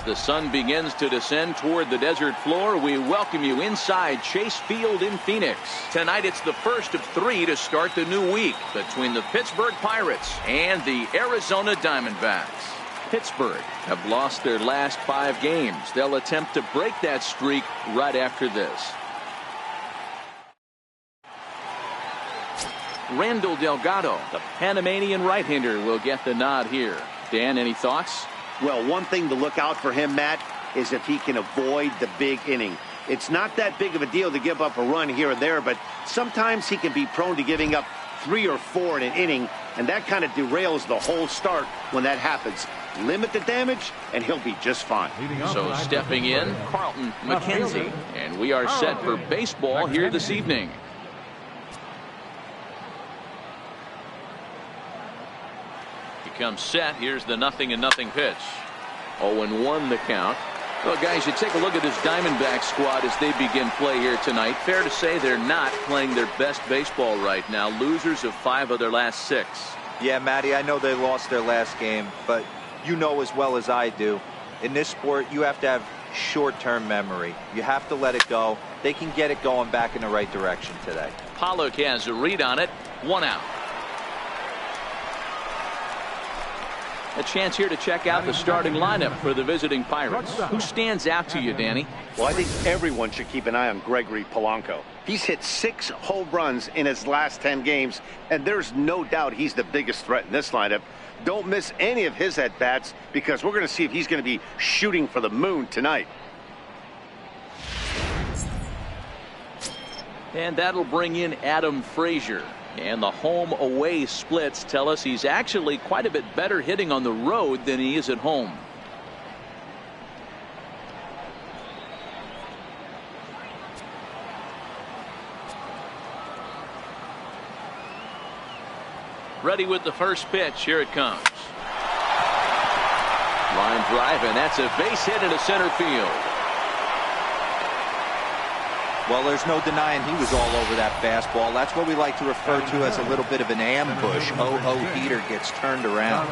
As the sun begins to descend toward the desert floor, we welcome you inside Chase Field in Phoenix. Tonight it's the first of 3 to start the new week between the Pittsburgh Pirates and the Arizona Diamondbacks. Pittsburgh have lost their last 5 games. They'll attempt to break that streak right after this. Randall Delgado, the Panamanian right-hander, will get the nod here. Dan, any thoughts? Well, one thing to look out for him, Matt, is if he can avoid the big inning. It's not that big of a deal to give up a run here or there, but sometimes he can be prone to giving up 3 or 4 in an inning, and that kind of derails the whole start when that happens. Limit the damage, and he'll be just fine. So stepping in, Carlton McKenzie, and we are set for baseball here this evening. Comes set. Here's the 0-0 pitch. 0-1 the count. Well, guys, you take a look at this Diamondbacks squad as they begin play here tonight. Fair to say they're not playing their best baseball right now. Losers of 5 of their last 6. Yeah, Matty, I know they lost their last game, but you know as well as I do, in this sport you have to have short-term memory. You have to let it go. They can get it going back in the right direction today. Pollock has a read on it. 1 out. A chance here to check out the starting lineup for the visiting Pirates. Who stands out to you, Danny? Well, I think everyone should keep an eye on Gregory Polanco. He's hit 6 home runs in his last 10 games, and there's no doubt he's the biggest threat in this lineup. Don't miss any of his at-bats, because we're going to see if he's going to be shooting for the moon tonight. And that'll bring in Adam Frazier. And the home-away splits tell us he's actually quite a bit better hitting on the road than he is at home. Ready with the first pitch. Here it comes. Line drive, and that's a base hit into center field. Well, there's no denying he was all over that fastball. That's what we like to refer to as a little bit of an ambush. Oh, heater gets turned around.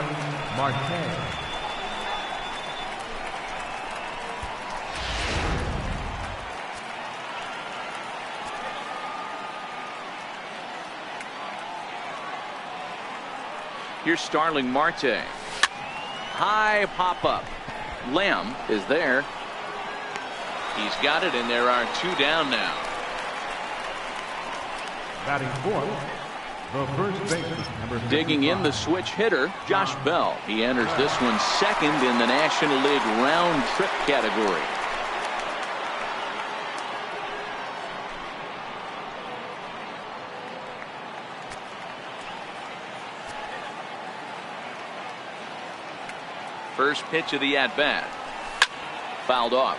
Here's Starling Marte. High pop-up. Lamb is there. He's got it, and there are 2 down now. Batting fourth, the first baseman, number 55. Digging in, the switch hitter, Josh Bell. He enters this one second in the National League round trip category. First pitch of the at-bat. Fouled off.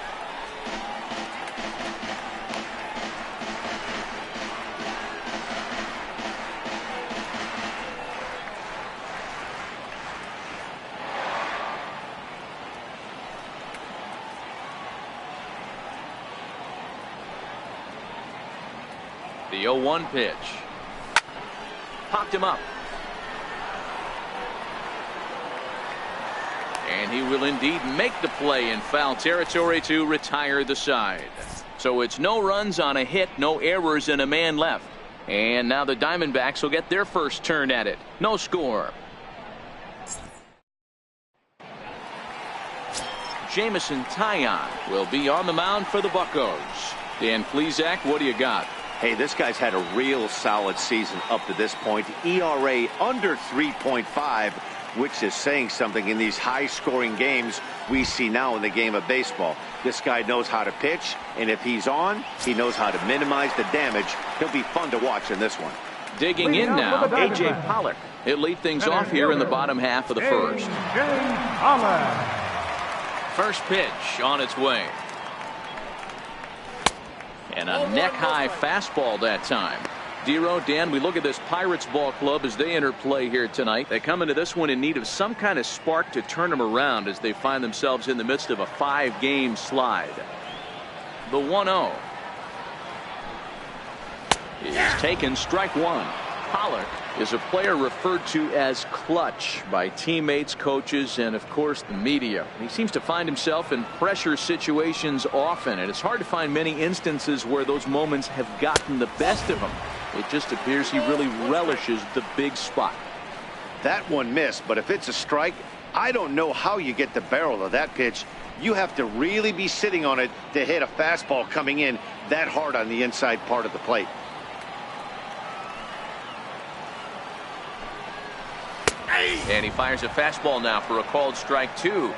The 0-1 pitch. Popped him up. And he will indeed make the play in foul territory to retire the side. So it's no runs on a hit, no errors, and a man left. And now the Diamondbacks will get their first turn at it. No score. Jamison Taillon will be on the mound for the Buccos. Dan Plesac, what do you got? Hey, this guy's had a real solid season up to this point. ERA under 3.5, which is saying something in these high-scoring games we see now in the game of baseball. This guy knows how to pitch, and if he's on, he knows how to minimize the damage. He'll be fun to watch in this one. Digging in now, A.J. Pollock. He'll lead things off here in the bottom half of the first. First pitch on its way. And a neck-high fastball that time. Dero, Dan, we look at this Pirates ball club as they enter play here tonight. They come into this one in need of some kind of spark to turn them around as they find themselves in the midst of a 5-game slide. The 1-0 is taken, strike 1. Pollock is a player referred to as clutch by teammates, coaches, and of course the media. He seems to find himself in pressure situations often, and it's hard to find many instances where those moments have gotten the best of him. It just appears he really relishes the big spot. That one missed, but if it's a strike, I don't know how you get the barrel of that pitch. You have to really be sitting on it to hit a fastball coming in that hard on the inside part of the plate. And he fires a fastball now for a called strike 2.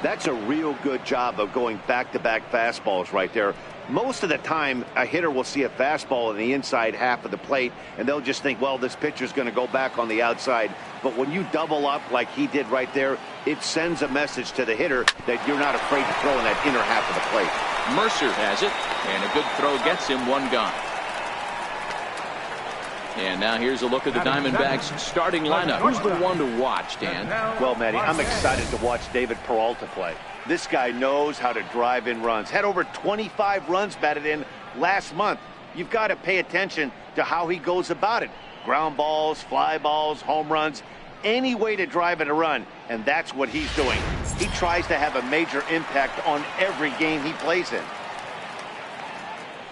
That's a real good job of going back-to-back fastballs right there. Most of the time, a hitter will see a fastball in the inside half of the plate, and they'll just think, well, this pitcher's going to go back on the outside. But when you double up like he did right there, it sends a message to the hitter that you're not afraid to throw in that inner half of the plate. Mercer has it, and a good throw gets him one gone. And now here's a look at the Diamondbacks starting lineup. Who's the one to watch, Dan? Well, Matty, I'm excited to watch David Peralta play. This guy knows how to drive in runs. Had over 25 runs batted in last month. You've got to pay attention to how he goes about it. Ground balls, fly balls, home runs, any way to drive in a run. And that's what he's doing. He tries to have a major impact on every game he plays in.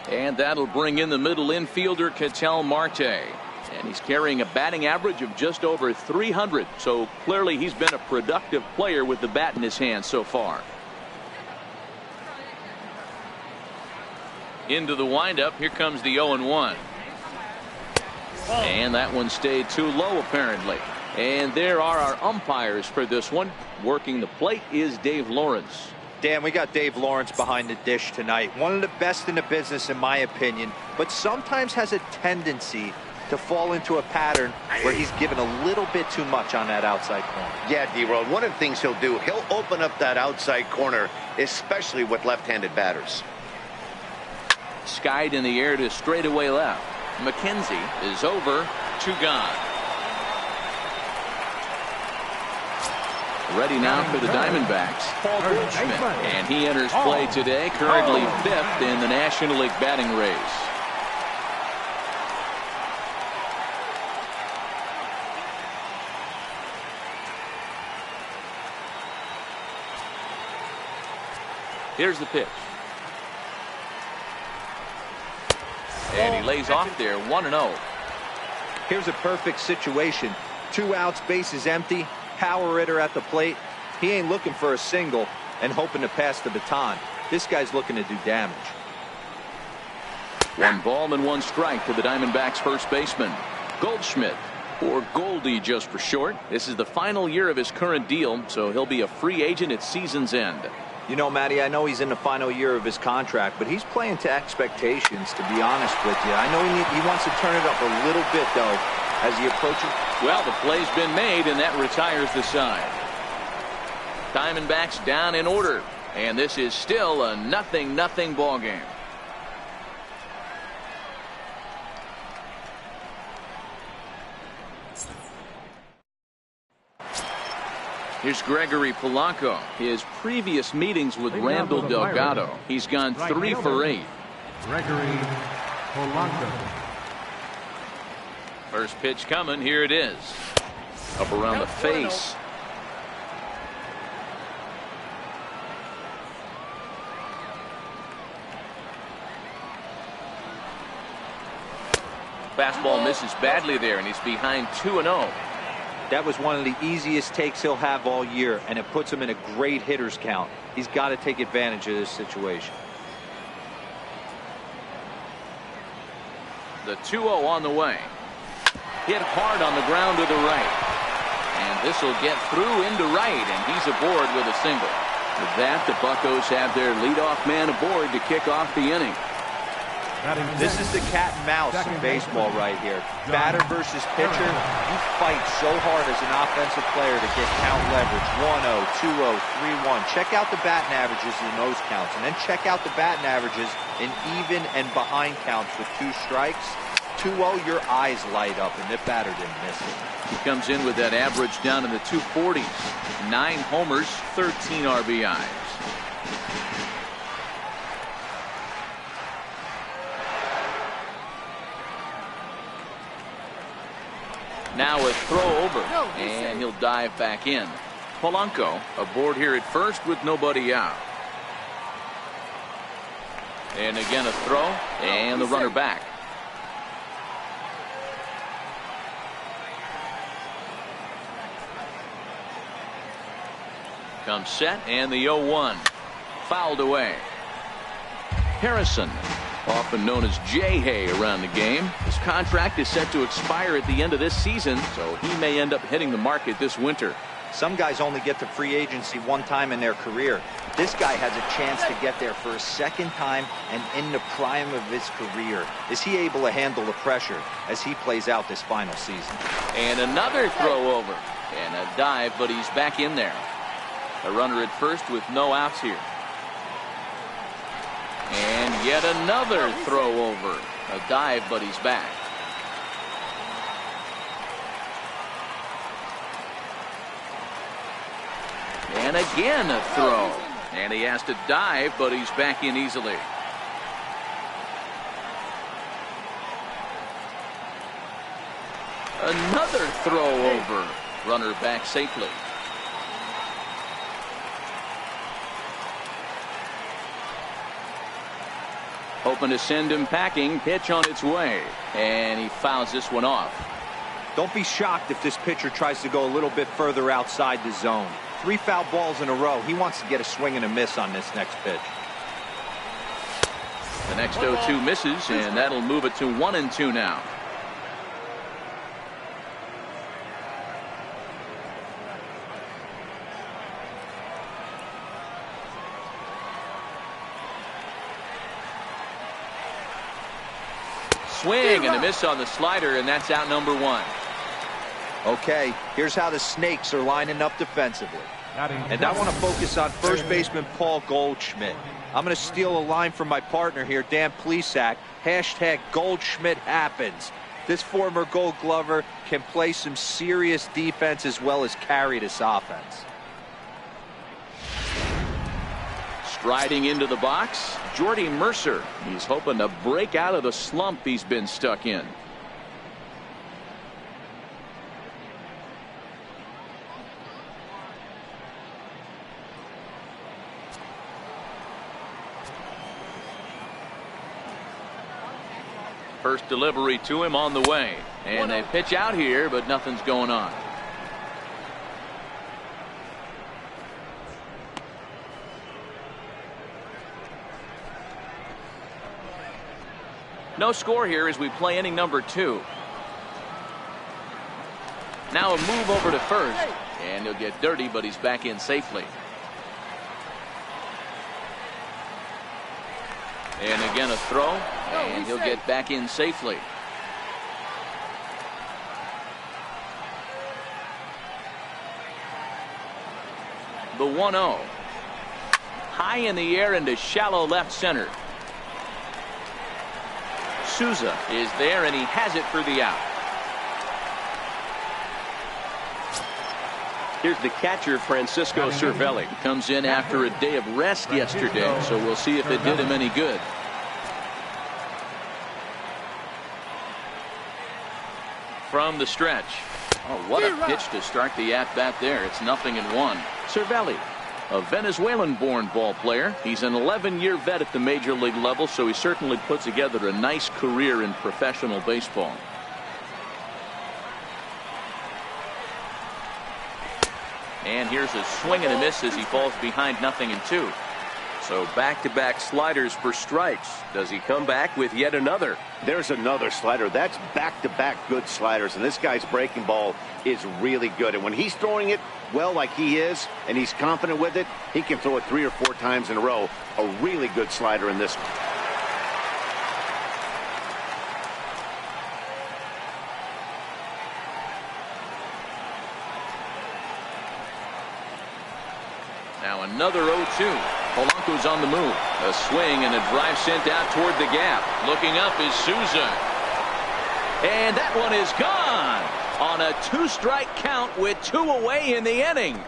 And that'll bring in the middle infielder, Ketel Marte. And he's carrying a batting average of just over 300. So clearly he's been a productive player with the bat in his hand so far. Into the windup. Here comes the 0-1. And that one stayed too low apparently. And there are our umpires for this one. Working the plate is Dave Lawrence. Dan, we got Dave Lawrence behind the dish tonight. One of the best in the business, in my opinion, but sometimes has a tendency to fall into a pattern where he's given a little bit too much on that outside corner. Yeah, D-Road, one of the things he'll do, he'll open up that outside corner, especially with left-handed batters. Skied in the air to straightaway left. McKenzie is over, 2 gone. Ready now for the Diamondbacks, Paul Goldschmidt, and he enters play today, currently 5th in the National League batting race. Here's the pitch. And he lays off there, 1-0. Here's a perfect situation. 2 outs, bases empty. Power hitter at the plate. He ain't looking for a single and hoping to pass the baton. This guy's looking to do damage. 1 ball and 1 strike to the Diamondbacks first baseman. Goldschmidt, or Goldie just for short. This is the final year of his current deal, so he'll be a free agent at season's end. You know, Matty, I know he's in the final year of his contract, but he's playing to expectations, to be honest with you. I know he wants to turn it up a little bit, though, as he approaches. Well, the play's been made, and that retires the side. Diamondbacks down in order, and this is still a 0-0 ball game. Here's Gregory Polanco. His previous meetings with Randall Delgado, he's gone 3 for 8. Gregory Polanco. First pitch coming. Here it is. Up around the face. Fastball misses badly there, and he's behind 2-0. That was one of the easiest takes he'll have all year, and it puts him in a great hitter's count. He's got to take advantage of this situation. The 2-0 on the way. Hit hard on the ground to the right. And this will get through into right, and he's aboard with a single. With that, the Buccos have their leadoff man aboard to kick off the inning. This is the cat and mouse in baseball right here. Batter versus pitcher. You fight so hard as an offensive player to get count leverage. 1-0, 2-0, 3-1. Check out the batting averages in those counts, and then check out the batting averages in even and behind counts with 2 strikes. 2-0, your eyes light up, and the batter didn't miss it. He comes in with that average down in the 240s. 9 homers, 13 RBIs. Now a throw over, and he'll dive back in. Polanco aboard here at first with nobody out. And again a throw, and the runner back. Comes set, and the 0-1. Fouled away. Harrison, often known as J-Hay around the game. His contract is set to expire at the end of this season, so he may end up hitting the market this winter. Some guys only get to free agency one time in their career. This guy has a chance to get there for a second time and in the prime of his career. Is he able to handle the pressure as he plays out this final season? And another throw over. And a dive, but he's back in there. A runner at first with no outs here. And yet another throw over. A dive, but he's back. And again a throw. And he has to dive, but he's back in easily. Another throw over. Runner back safely. Hoping to send him packing. Pitch on its way. And he fouls this one off. Don't be shocked if this pitcher tries to go a little bit further outside the zone. 3 foul balls in a row. He wants to get a swing and a miss on this next pitch. The next 0-2 misses, and that'll move it to 1-2 now. Swing and a miss on the slider, and that's out number 1. Okay, here's how the Snakes are lining up defensively. And I want to focus on first baseman Paul Goldschmidt. I'm going to steal a line from my partner here, Dan Plesac. Hashtag Goldschmidt happens. This former Gold Glover can play some serious defense as well as carry this offense. Striding into the box, Jordy Mercer. He's hoping to break out of the slump he's been stuck in. First delivery to him on the way. And they pitch out here, but nothing's going on. No score here as we play inning number 2. Now a move over to first. And he'll get dirty, but he's back in safely. And again a throw, and he'll get back in safely. The 1-0. High in the air into shallow left center. Souza is there, and he has it for the out. Here's the catcher, Francisco Cervelli. Comes in after a day of rest yesterday, so we'll see if it did him any good. From the stretch. Oh, what a pitch to start the at-bat there. It's 0-1. Cervelli, a Venezuelan-born ball player. He's an 11-year vet at the major league level, so he certainly put together a nice career in professional baseball. And here's a swing and a miss as he falls behind 0-2. So back-to-back sliders for strikes. Does he come back with yet another? There's another slider. That's back-to-back good sliders, and this guy's breaking ball is really good. And when he's throwing it well like he is, and he's confident with it, he can throw it 3 or 4 times in a row. A really good slider in this one. Now another 0-2. Polanco's on the move. A swing and a drive sent out toward the gap. Looking up is Souza. And that one is gone on a 2-strike count with 2 away in the inning.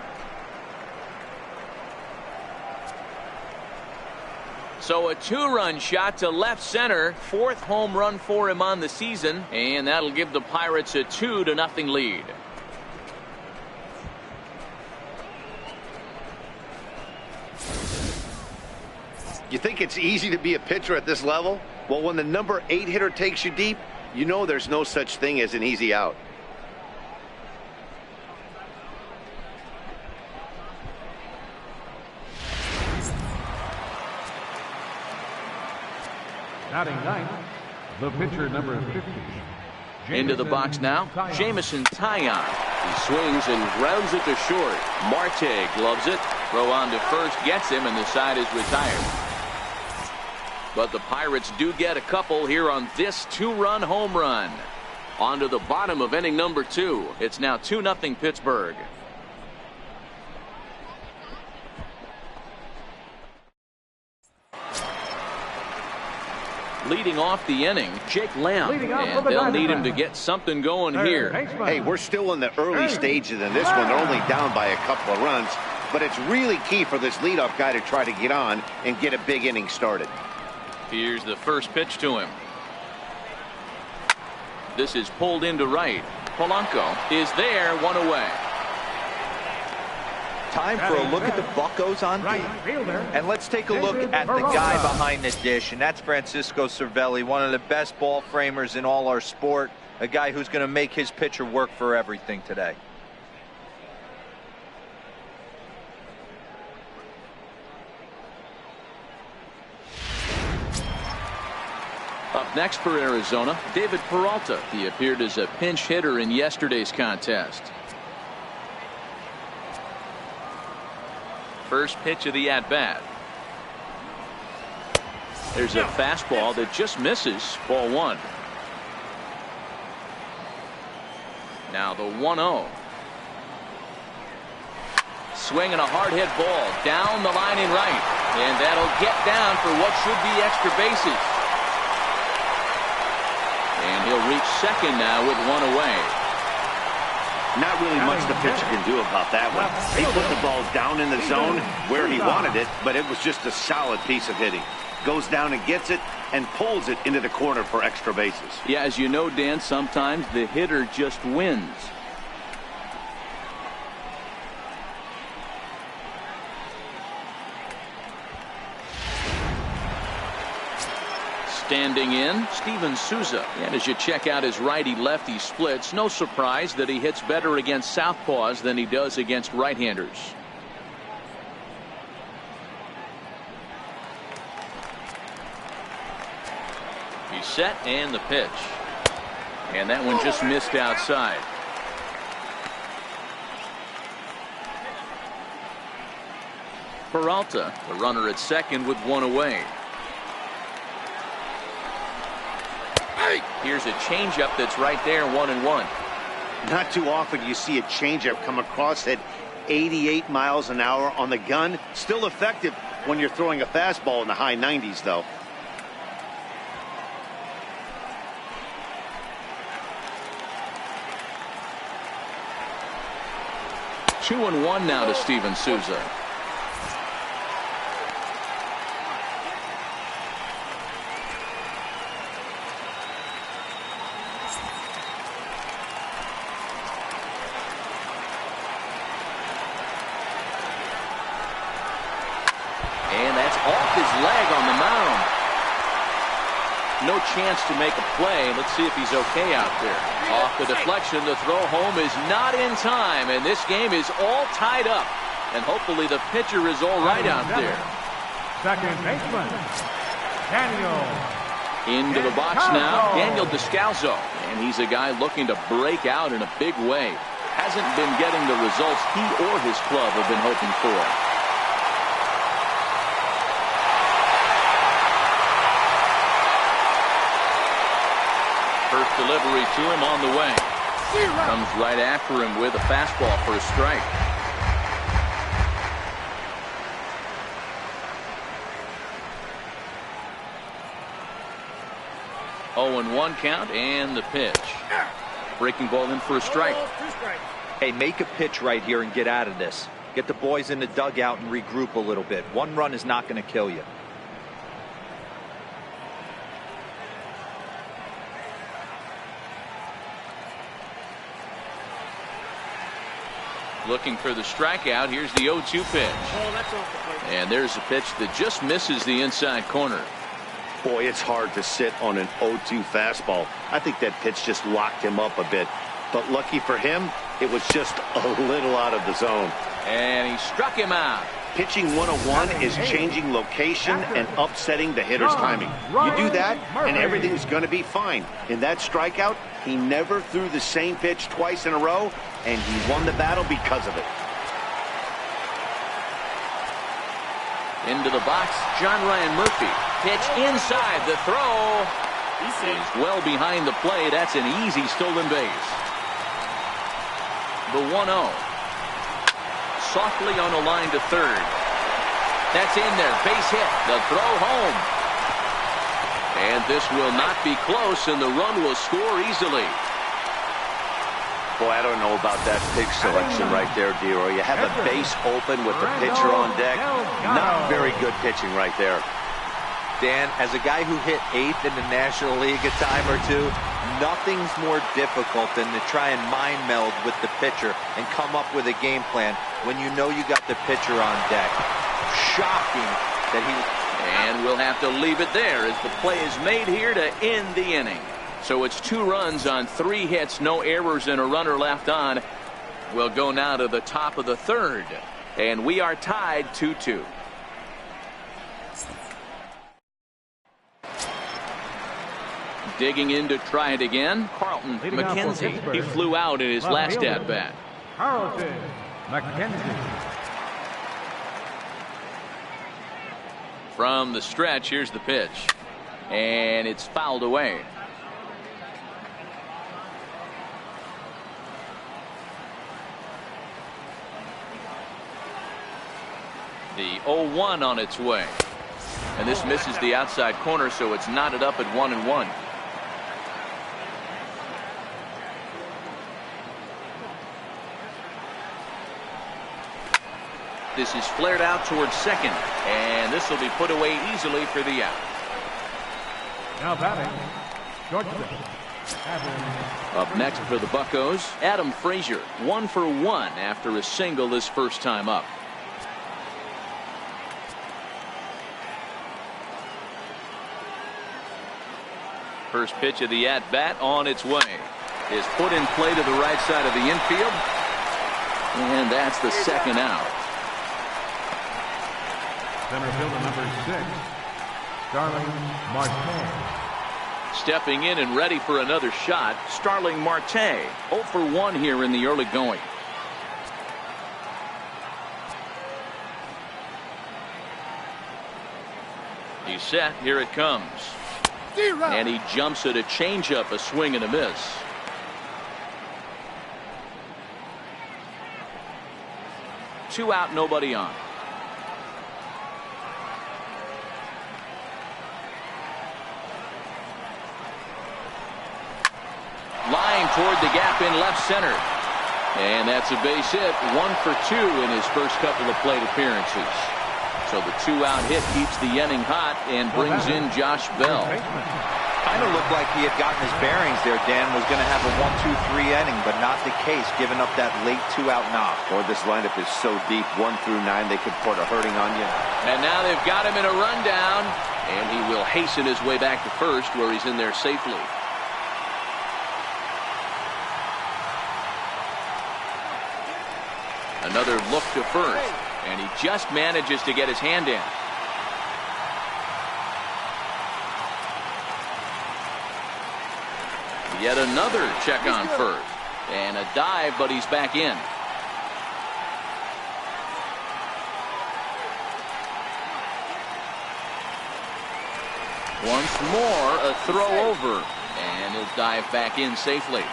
So a 2-run shot to left center. 4th home run for him on the season. And that'll give the Pirates a 2-0 lead. You think it's easy to be a pitcher at this level? Well, when the number 8 hitter takes you deep, you know there's no such thing as an easy out. Batting ninth, the pitcher number 50. Into the box now, Jameson Taillon. He swings and grounds it to short. Marte gloves it. Throw on to first gets him, and the side is retired. But the Pirates do get a couple here on this 2-run home run. On to the bottom of inning number 2. It's now 2-0 Pittsburgh. Leading off the inning, Jake Lamb, and they'll need him to get something going here. Hey, we're still in the early stages in this one. They're only down by a couple of runs, but it's really key for this leadoff guy to try to get on and get a big inning started. Here's the first pitch to him. This is pulled into right. Polanco is there, 1 away. Time for a look at the Buccos on D. And let's take a look at the guy behind the dish, and that's Francisco Cervelli, one of the best ball framers in all our sport, a guy who's going to make his pitcher work for everything today. Up next for Arizona, David Peralta. He appeared as a pinch hitter in yesterday's contest. First pitch of the at-bat. There's a fastball that just misses. Ball 1. Now the 1-0. Swinging a hard hit ball down the line in right. And that'll get down for what should be extra bases. And he'll reach second now with 1 away. Not really much the pitcher can do about that one. He put the ball down in the zone where he wanted it, but it was just a solid piece of hitting. Goes down and gets it and pulls it into the corner for extra bases. Yeah, as you know, Dan, sometimes the hitter just wins. Standing in, Steven Souza. And as you check out his righty-lefty splits, no surprise that he hits better against southpaws than he does against right-handers. He's set, and the pitch. And that one just missed outside. Peralta, the runner at second with 1 away. Here's a changeup that's right there, 1-1. Not too often you see a changeup come across at 88 miles an hour on the gun. Still effective when you're throwing a fastball in the high 90s, though. Two and 1 now to Steven Souza. No chance to make a play. Let's see if he's okay out there. Off the deflection, the throw home is not in time, and this game is all tied up. And hopefully the pitcher is all right out there. Second baseman, Daniel. Into the box now, Daniel Descalso. And he's a guy looking to break out in a big way. Hasn't been getting the results he or his club have been hoping for. First delivery to him on the way. Comes right after him with a fastball for a strike. Oh, and 1 count, and the pitch. Breaking ball in for a strike. Hey, make a pitch right here and get out of this. Get the boys in the dugout and regroup a little bit. 1 run is not going to kill you. Looking for the strikeout. Here's the 0-2 pitch. And there's a pitch that just misses the inside corner. Boy, it's hard to sit on an 0-2 fastball. I think that pitch just locked him up a bit. But lucky for him, it was just a little out of the zone. And he struck him out. Pitching 101 is changing location and upsetting the hitter's timing. You do that, and everything's going to be fine. In that strikeout, he never threw the same pitch twice in a row, and he won the battle because of it. Into the box, John Ryan Murphy. Pitch inside, the throw. He's well behind the play. That's an easy stolen base. The 1-0. Softly on the line to third. That's in there. Base hit. The throw home. And this will not be close, and the run will score easily. Boy, I don't know about that pitch selection right there, Dero. You have a base open with the pitcher on deck. Not very good pitching right there. Dan, as a guy who hit 8th in the National League a time or two, nothing's more difficult than to try and mind meld with the pitcher and come up with a game plan when you know you got the pitcher on deck. Shocking that he... And we'll have to leave it there as the play is made here to end the inning. So it's 2 runs on 3 hits, no errors, and a runner left on. We'll go now to the top of the 3rd, and we are tied 2-2. Digging in to try it again, Carlton McKenzie. He flew out in his last at-bat. Carlton McKenzie. From the stretch, here's the pitch. And it's fouled away. The 0-1 on its way. And this misses the outside corner, so it's knotted up at 1-1. This is flared out towards second, and this will be put away easily for the out. Now batting, shortstop. Up next for the Buccos, Adam Frazier, 1 for 1 after a single his first time up. First pitch of the at-bat on its way. Is put in play to the right side of the infield, and that's the second out. Center fielder number 6, Starling Marte. Stepping in and ready for another shot, Starling Marte. 0 for 1 here in the early going. He's set. Here it comes. And he jumps at a changeup, a swing and a miss. Two out, nobody on. Line toward the gap in left center. And that's a base hit. 1 for 2 in his first couple of plate appearances. So the 2-out hit keeps the inning hot and brings in Josh Bell. Kind of looked like he had gotten his bearings there. Dan was going to have a 1-2-3 inning, but not the case, giving up that late 2-out knock. Boy, this lineup is so deep, 1 through 9, they could put a hurting on you. And now they've got him in a rundown, and he will hasten his way back to first, where he's in there safely. Another look to first, and he just manages to get his hand in. Yet another check on first, and a dive, but he's back in. Once more, a throw over, and he'll dive back in safely.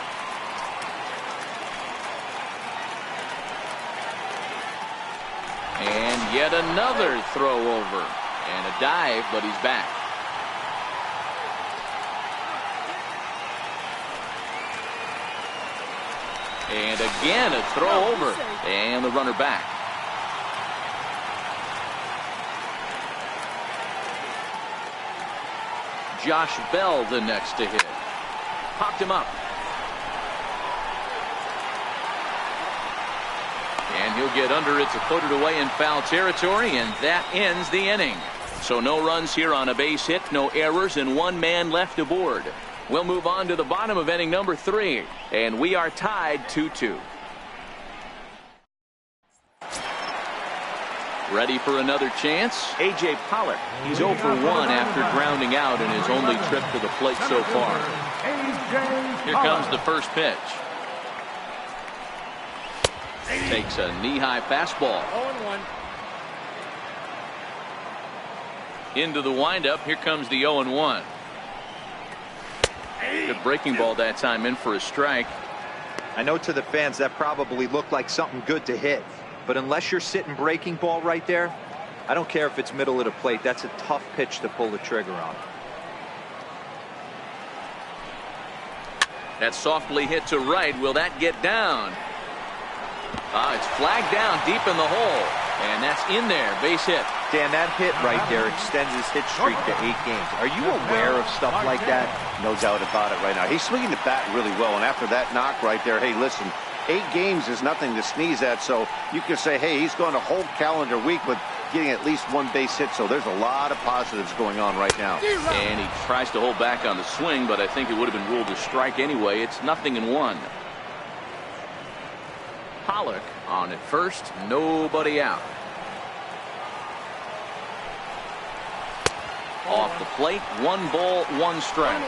And yet another throw over, and a dive, but he's back. And again a throw over, and the runner back. Josh Bell the next to hit. Popped him up. And he'll get under it to put it away in foul territory, and that ends the inning. So no runs here on a base hit, no errors, and one man left aboard. We'll move on to the bottom of inning number 3, and we are tied 2-2. Ready for another chance? A.J. Pollock. He's 0 for 1 after grounding out in his only trip to the plate so far. Here comes the first pitch. Takes a knee-high fastball. 0-1. Into the windup. Here comes the 0-1. Good breaking ball that time, in for a strike. I know to the fans that probably looked like something good to hit, but unless you're sitting breaking ball right there, I don't care if it's middle of the plate. That's a tough pitch to pull the trigger on. That softly hit to right. Will that get down? It's flagged down deep in the hole, and that's in there. Base hit. Dan, that hit right there extends his hit streak to 8 games. Are you aware of stuff like that? No doubt about it right now. He's swinging the bat really well, and after that knock right there, hey, listen, 8 games is nothing to sneeze at, so you can say, hey, he's gone a whole calendar week with getting at least 1 base hit, so there's a lot of positives going on right now. And he tries to hold back on the swing, but I think it would have been ruled a strike anyway. It's 0-1. Pollock on at first, nobody out. Off the plate, 1 ball, 1 strike.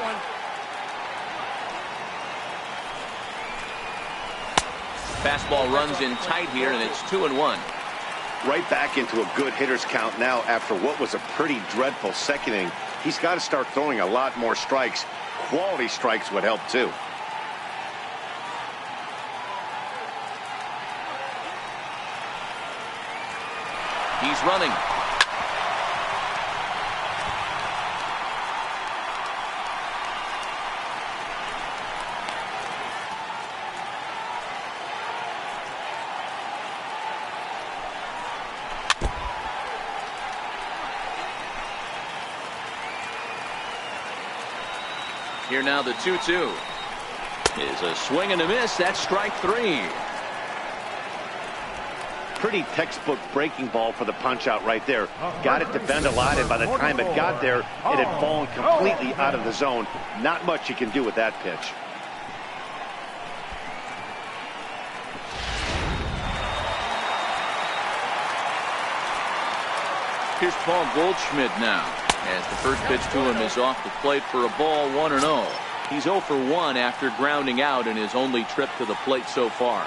Fastball runs in tight here, and it's 2-1. Right back into a good hitter's count now after what was a pretty dreadful second inning. He's got to start throwing a lot more strikes. Quality strikes would help too. He's running. Here now the 2-2 is a swing and a miss. That's strike 3. Pretty textbook breaking ball for the punch out right there. Got it to bend a lot, and by the time it got there, it had fallen completely out of the zone. Not much you can do with that pitch. Here's Paul Goldschmidt now, as the first pitch to him is off the plate for a ball, 1-0. He's 0 for 1 after grounding out in his only trip to the plate so far.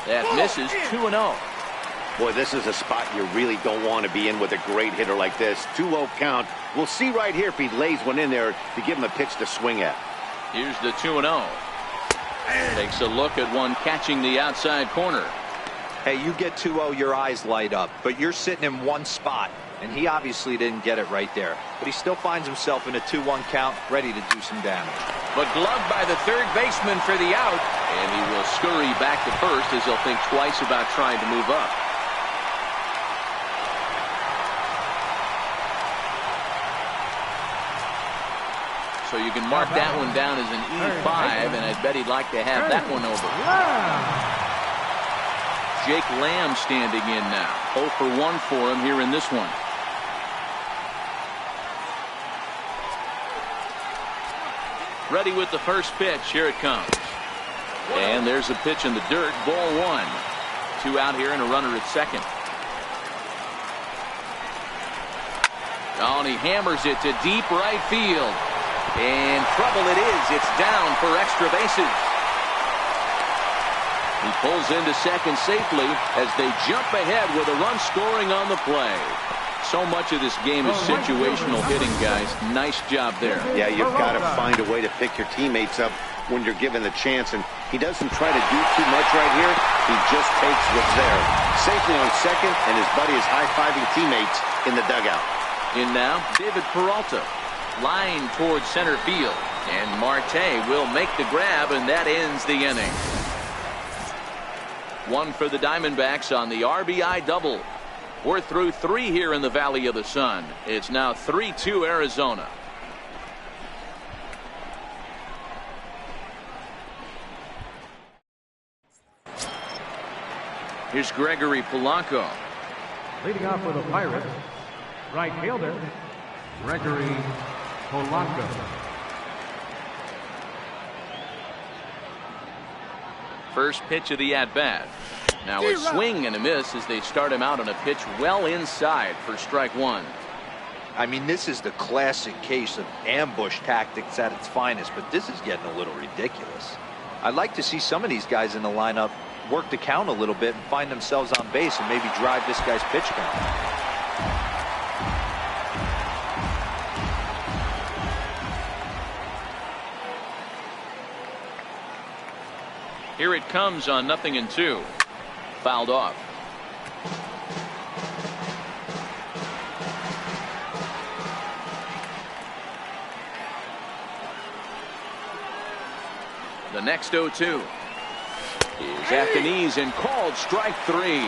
That misses. 2-0. Boy, this is a spot you really don't want to be in with a great hitter like this. 2-0 count. We'll see right here if he lays one in there to give him a pitch to swing at. Here's the 2-0. Takes a look at one catching the outside corner. Hey, you get 2-0, your eyes light up, but you're sitting in one spot, and he obviously didn't get it right there. But he still finds himself in a 2-1 count, ready to do some damage. But gloved by the third baseman for the out, and he will scurry back to first as he'll think twice about trying to move up. So you can mark that one down as an E5, and I bet he'd like to have that one over. Jake Lamb standing in now. 0 for 1 for him here in this one. Ready with the first pitch. Here it comes. And there's a pitch in the dirt. Ball 1. 2 out here and a runner at second. Oh, and he hammers it to deep right field. And trouble it is. It's down for extra bases. He pulls into second safely as they jump ahead with a run scoring on the play. So much of this game is situational hitting, guys. Nice job there. Yeah, you've got to find a way to pick your teammates up when you're given the chance, and he doesn't try to do too much right here. He just takes what's there. Safely on second, and his buddy is high-fiving teammates in the dugout. In now, David Peralta. Line towards center field. And Marte will make the grab, and that ends the inning. 1 for the Diamondbacks on the RBI double. We're through 3 here in the Valley of the Sun. It's now 3-2 Arizona. Here's Gregory Polanco. Leading off for the Pirates, right fielder, Gregory Polanco. First pitch of the at-bat. Now a swing and a miss as they start him out on a pitch well inside for strike one. I mean, this is the classic case of ambush tactics at its finest, but this is getting a little ridiculous. I'd like to see some of these guys in the lineup work the count a little bit and find themselves on base and maybe drive this guy's pitch count. Here it comes on 0-2. Fouled off. The next 0-2 is at the knees and called strike three.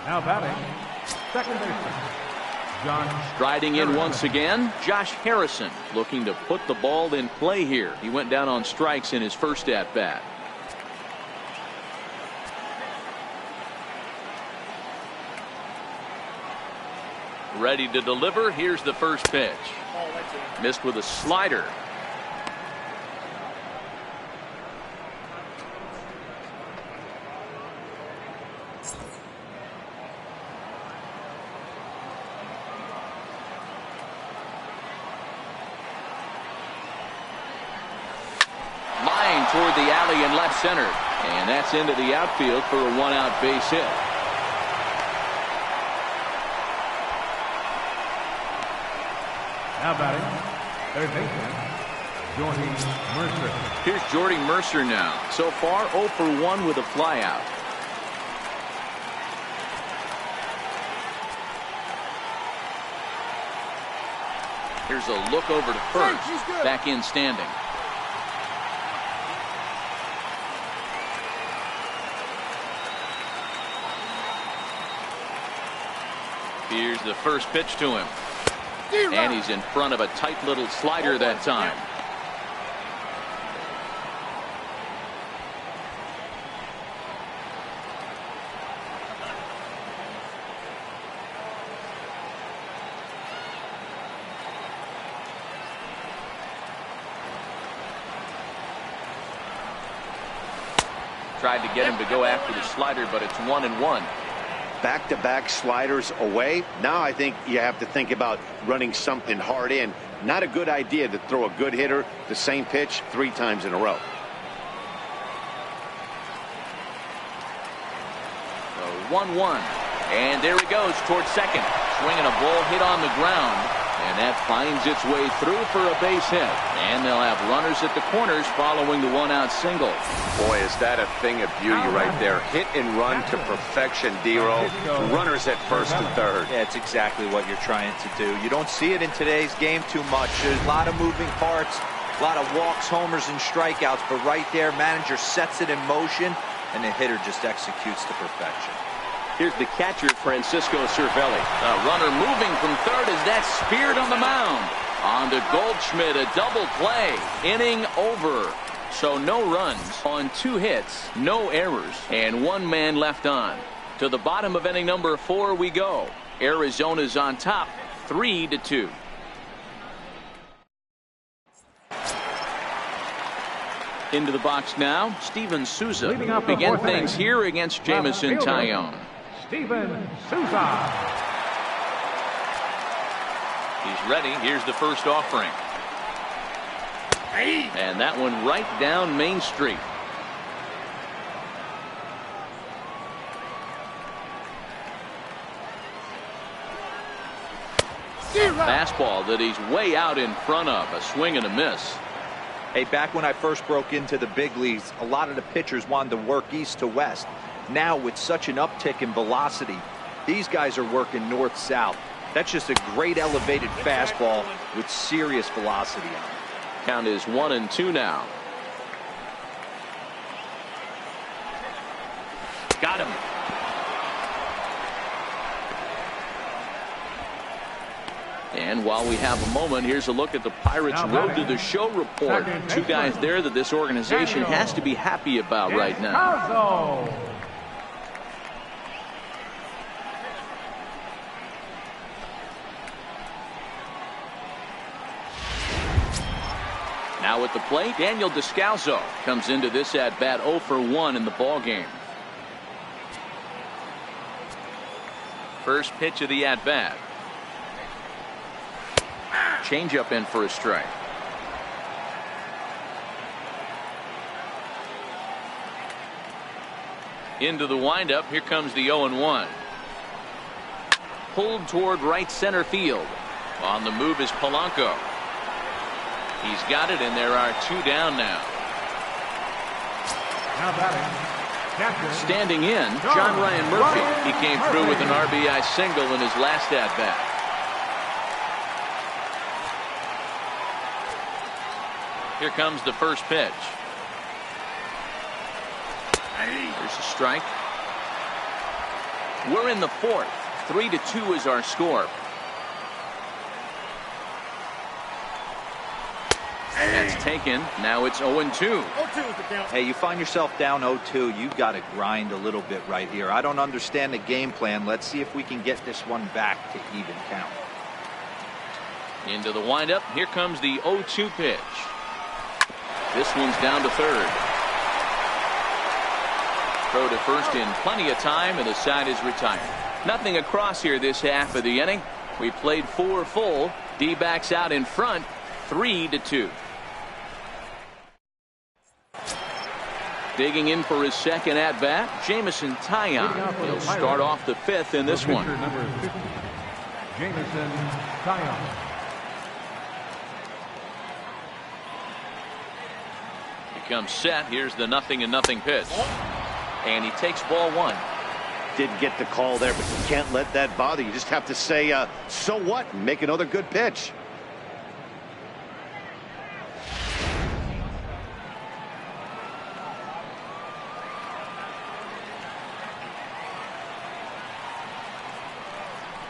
Now batting, second baseman, John. Striding in once again, Josh Harrison looking to put the ball in play here. He went down on strikes in his first at bat. Ready to deliver. Here's the first pitch. Missed with a slider. Line toward the alley and left center. And that's into the outfield for a one-out base hit. Now batting, third baseman, Jordy Mercer. Here's Jordy Mercer now. So far 0 for 1 with a flyout. Here's a look over to first. Back in standing. Here's the first pitch to him. And he's in front of a tight little slider that time. Tried to get him to go after the slider, but it's 1-1. Back-to-back sliders away. Now I think you have to think about running something hard in. Not a good idea to throw a good hitter the same pitch 3 times in a row. 1-1. And there he goes towards second. Swinging a ball hit on the ground. And that finds its way through for a base hit. And they'll have runners at the corners following the one-out single. Boy, is that a thing of beauty right there. Hit and run to perfection, D-Row. Runners at first and third. Yeah, it's exactly what you're trying to do. You don't see it in today's game too much. There's a lot of moving parts, a lot of walks, homers, and strikeouts. But right there, manager sets it in motion, and the hitter just executes to perfection. Here's the catcher, Francisco Cervelli. A runner moving from third as that's speared on the mound. On to Goldschmidt, a double play. Inning over. So no runs on 2 hits, no errors, and 1 man left on. To the bottom of inning number 4 we go. Arizona's on top, 3-2. Into the box now, Steven Souza. Begin things here against Jamison Tyone. Steven Souza. He's ready. Here's the first offering. And that one right down Main Street. Fastball that he's way out in front of. A swing and a miss. Hey, back when I first broke into the big leagues, a lot of the pitchers wanted to work east to west. Now, with such an uptick in velocity, these guys are working north-south. That's just a great elevated fastball with serious velocity on it. Count is 1-2 now. Got him. And while we have a moment, here's a look at the Pirates' Road to the Show report. Two guys there that this organization has to be happy about right now. Now at the plate, Daniel Descalso comes into this at-bat 0 for 1 in the ballgame. First pitch of the at-bat. Changeup in for a strike. Into the windup. Here comes the 0-1. Pulled toward right center field. On the move is Polanco. He's got it, and there are 2 down now. Standing in, John Ryan Murphy. He came through with an RBI single in his last at-bat. Here comes the first pitch. There's a strike. We're in the 4th. 3-2 is our score. That's taken. Now it's 0-2. Hey, you find yourself down 0-2. You've got to grind a little bit right here. I don't understand the game plan. Let's see if we can get this one back to even count. Into the windup. Here comes the 0-2 pitch. This one's down to third. Throw to first in plenty of time, and the side is retired. Nothing across here this half of the inning. We played 4 full. D-backs out in front, 3-2. Digging in for his second at-bat, Jameson Taillon. He'll start off the 5th in this one. Jameson Taillon. Comes set. Here's the 0-0 pitch, and he takes ball 1. Didn't get the call there, but you can't let that bother you. You just have to say so what and make another good pitch.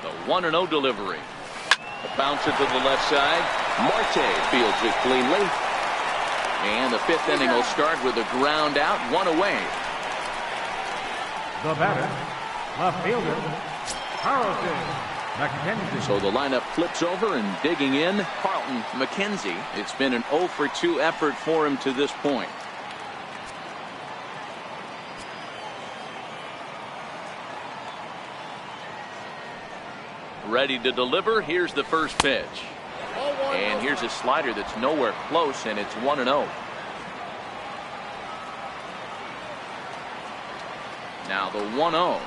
The 1-0 delivery. A bouncer to the left side. Marte fields it cleanly. And the 5th inning will start with a ground out, 1 away. The batter, left fielder, Carlton McKenzie. So the lineup flips over, and digging in, Carlton McKenzie. It's been an 0 for 2 effort for him to this point. Ready to deliver. Here's the first pitch. And here's a slider that's nowhere close, and it's 1-0. Now the 1-0.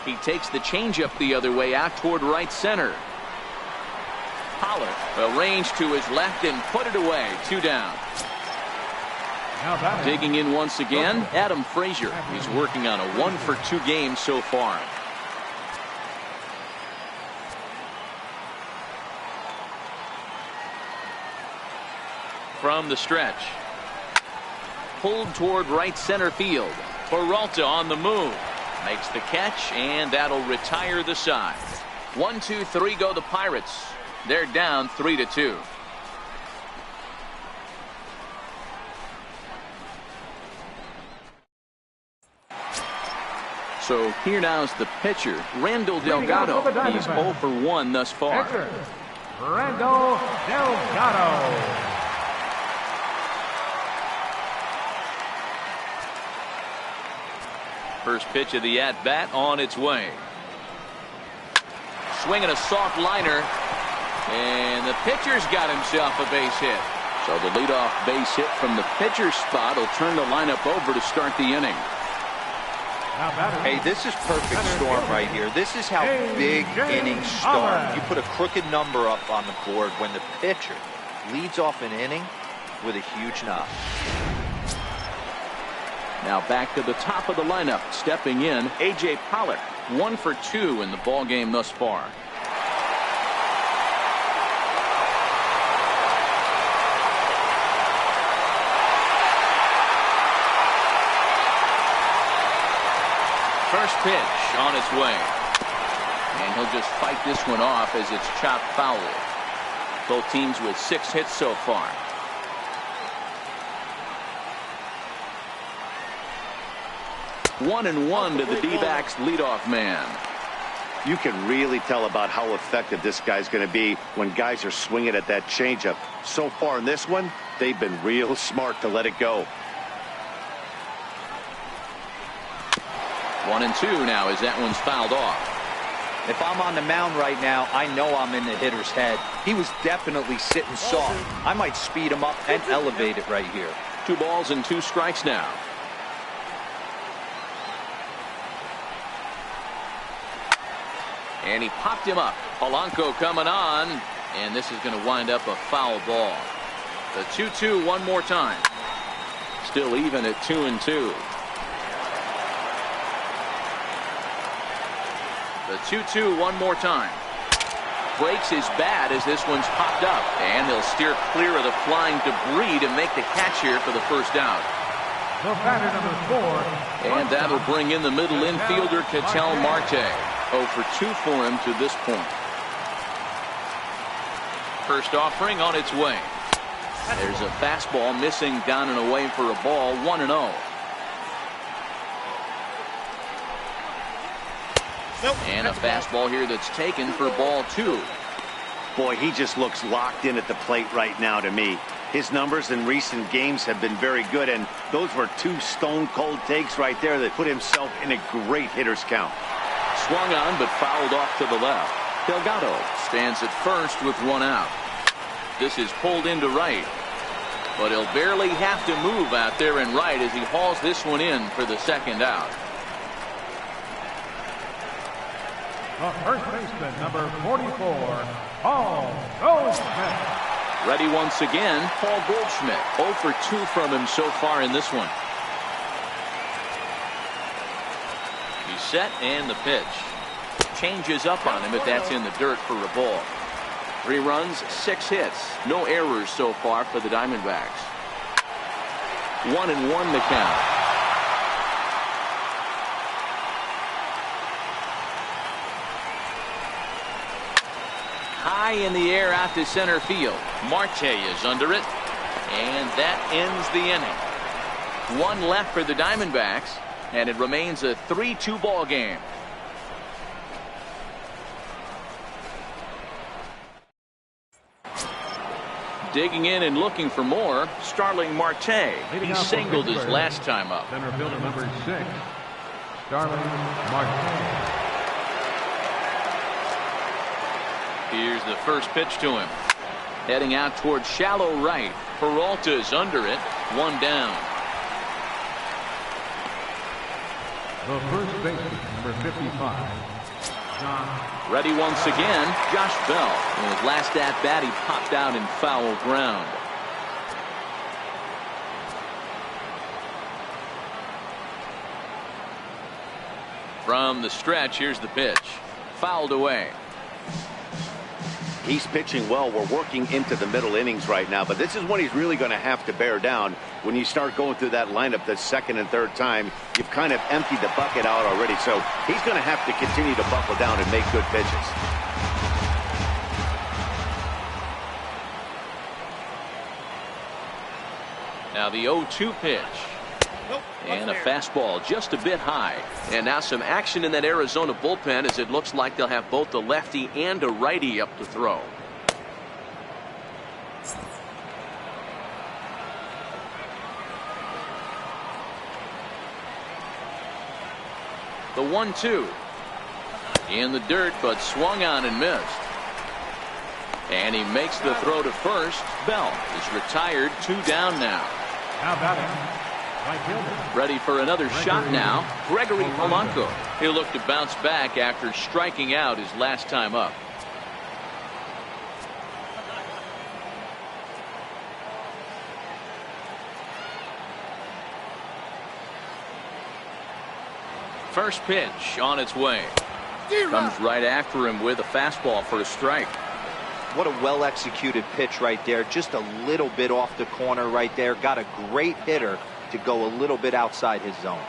He takes the changeup the other way out toward right center. Pollard arranged to his left and put it away. 2 down. Digging in once again, Adam Frazier. He's working on a 1 for 2 game so far. From the stretch. Pulled toward right center field. Peralta on the move. Makes the catch, and that'll retire the side. 1-2-3 go the Pirates. They're down 3-2. So here now is the pitcher, Randall Delgado. He's 0 for 1 thus far. Pitcher, Randall Delgado. First pitch of the at-bat on its way. Swinging a soft liner, and the pitcher's got himself a base hit. So the leadoff base hit from the pitcher's spot will turn the lineup over to start the inning. Hey, this is perfect storm right here. This is how big innings start. You put a crooked number up on the board when the pitcher leads off an inning with a huge knock. Now back to the top of the lineup. Stepping in, A.J. Pollock. 1 for 2 in the ballgame thus far. First pitch on its way. And he'll just fight this one off as it's chopped foul. Both teams with 6 hits so far. One and one to the D-backs leadoff man. You can really tell about how effective this guy's going to be when guys are swinging at that changeup. So far in this one, they've been real smart to let it go. 1 and 2 now as that one's fouled off. If I'm on the mound right now, I know I'm in the hitter's head. He was definitely sitting soft. I might speed him up and elevate it right here. 2 balls and 2 strikes now. And he popped him up. Polanco coming on. And this is going to wind up a foul ball. The 2-2 one more time. Still even at 2 and 2. The 2-2 one more time. Breaks his bat as this one's popped up. And they'll steer clear of the flying debris to make the catch here for the first out. The batter number 4. And that'll bring in the middle infielder, Ketel Marte. 0 for 2 for him to this point. First offering on its way. There's a fastball missing down and away for a ball. 1-0. And a fastball here that's taken for ball 2. Boy, he just looks locked in at the plate right now to me. His numbers in recent games have been very good, and those were 2 stone-cold takes right there that put himself in a great hitter's count. Swung on, but fouled off to the left. Delgado stands at first with 1 out. This is pulled into right. But he'll barely have to move out there in right as he hauls this one in for the second out. The first baseman, number 44, Paul Goldschmidt. Ready once again, Paul Goldschmidt. 0 for 2 from him so far in this one. He's set and the pitch. Changes up on him if that's in the dirt for a ball. 3 runs, 6 hits. No errors so far for the Diamondbacks. 1-1 the count. High in the air out to center field. Marte is under it. And that ends the inning. 1 left for the Diamondbacks. And it remains a 3-2 ball game. Digging in and looking for more, Starling Marte. He singled his last time up. Center fielder number 6, Starling Marte. Here's the first pitch to him. Heading out towards shallow right. Peralta's under it. 1 down. The first baseman, number 55, John. Ready once again, Josh Bell. In his last at bat, he popped out in foul ground. From the stretch, here's the pitch. Fouled away. He's pitching well. We're working into the middle innings right now, but this is when he's really going to have to bear down. When you start going through that lineup the second and third time, you've kind of emptied the bucket out already, so he's going to have to continue to buckle down and make good pitches. Now the 0-2 pitch. And a fastball just a bit high. And now some action in that Arizona bullpen as it looks like they'll have both a lefty and a righty up to throw. The 1-2. In the dirt, but swung on and missed. And he makes the throw to first. Bell is retired. 2 down now. Now batting, right fielder. Ready for another shot now. Gregory Polanco. He'll look to bounce back after striking out his last time up. First pitch on its way. Comes right after him with a fastball for a strike. What a well-executed pitch right there. Just a little bit off the corner right there. Got a great hitter to go a little bit outside his zone.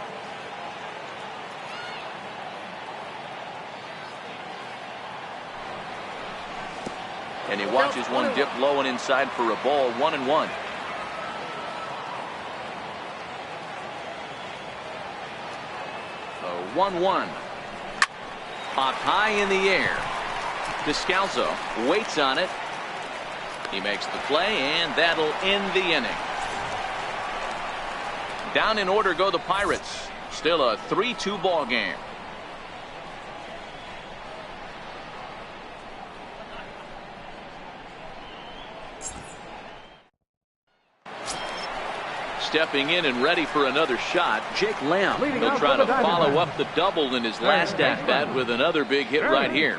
And he watches one dip low and inside for a ball. 1-1. A 1-1. Popped high in the air. Descalzo waits on it. He makes the play, and that'll end the inning. Down in order go the Pirates. Still a 3-2 ball game. Stepping in and ready for another shot, Jake Lamb. He'll try to follow up the double in his last at-bat with another big hit right here.